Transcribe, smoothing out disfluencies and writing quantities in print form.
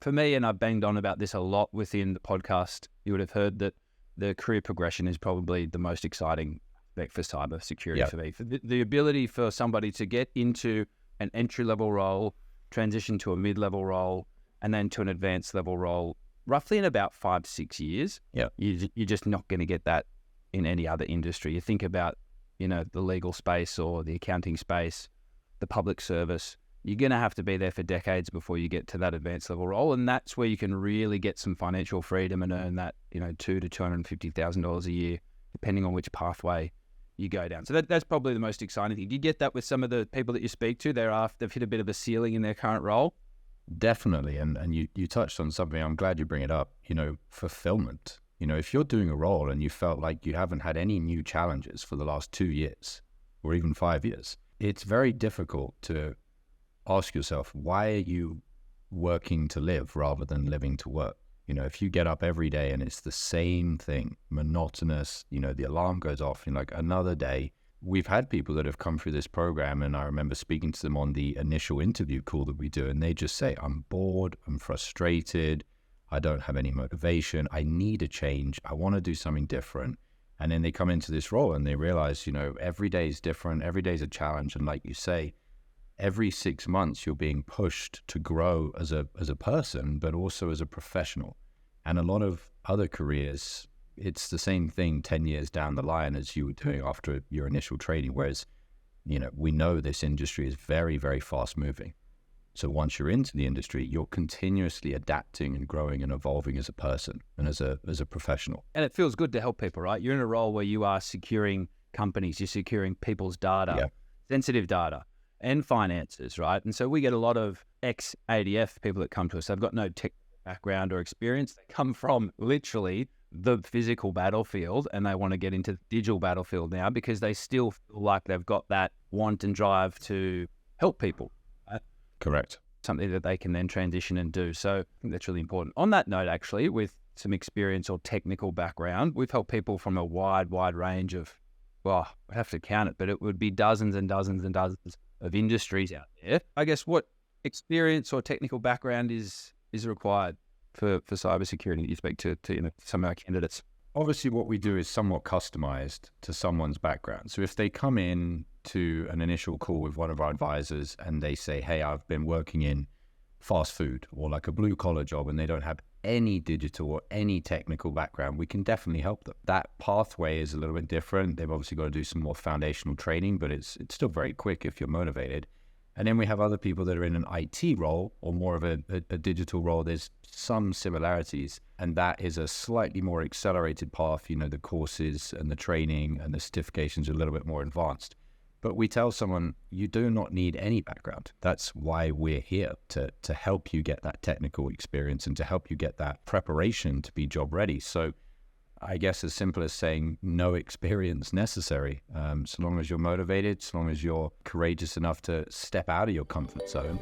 For me, and I've banged on about this a lot within the podcast, you would have heard that the career progression is probably the most exciting aspect for cybersecurity for me. For the ability for somebody to get into an entry-level role, transition to a mid-level role, and then to an advanced level role, roughly in about 5-6 years. You're just not going to get that in any other industry. You think about, the legal space or the accounting space, the public service, you're going to have to be there for decades before you get to that advanced level role. And that's where you can really get some financial freedom and earn that, $200,000 to $250,000 a year, depending on which pathway you go down. So that's probably the most exciting thing. Do you get that with some of the people that you speak to? They've hit a bit of a ceiling in their current role? Definitely. And you touched on something, I'm glad you bring it up, fulfillment. If you're doing a role and you felt like you haven't had any new challenges for the last 2 years or even 5 years, it's very difficult to ask yourself, why are you working to live rather than living to work? If you get up every day and it's the same thing, monotonous, the alarm goes off, like another day. We've had people that have come through this program, and I remember speaking to them on the initial interview call that we do, and they just say, I'm bored, I'm frustrated, I don't have any motivation, I need a change, I want to do something different. And then they come into this role and they realize, every day is different, every day is a challenge. And like you say, every 6 months you're being pushed to grow as a person, but also as a professional. And a lot of other careers, it's the same thing 10 years down the line as you were doing after your initial training. Whereas, we know this industry is very, very fast moving. So once you're into the industry, you're continuously adapting and growing and evolving as a person and as a professional. And it feels good to help people, right? You're in a role where you are securing companies, you're securing people's data, sensitive data, and finances, right? And so we get a lot of ex-ADF people that come to us. They've got no tech background or experience. They come from literally the physical battlefield, and they want to get into the digital battlefield now because they still feel like they've got that want and drive to help people. Right? Correct. Something that they can then transition and do. So I think that's really important. On that note, actually, with some experience or technical background, we've helped people from a wide range of, I have to count it, but it would be dozens and dozens and dozens of industries out there. I guess what experience or technical background is required for cybersecurity? You speak to some of our candidates. Obviously, what we do is somewhat customized to someone's background. So if they come in to an initial call with one of our advisors and they say, hey, I've been working in fast food or like a blue collar job, and they don't have any digital or any technical background, we can definitely help them. That pathway is a little bit different. They've obviously got to do some more foundational training, but it's still very quick if you're motivated. And then we have other people that are in an IT role or more of a digital role. There's some similarities, and that is a slightly more accelerated path. The courses and the training and the certifications are a little bit more advanced. But we tell someone, you do not need any background. That's why we're here, to help you get that technical experience and to help you get that preparation to be job ready. So I guess as simple as saying no experience necessary, so long as you're motivated, so long as you're courageous enough to step out of your comfort zone.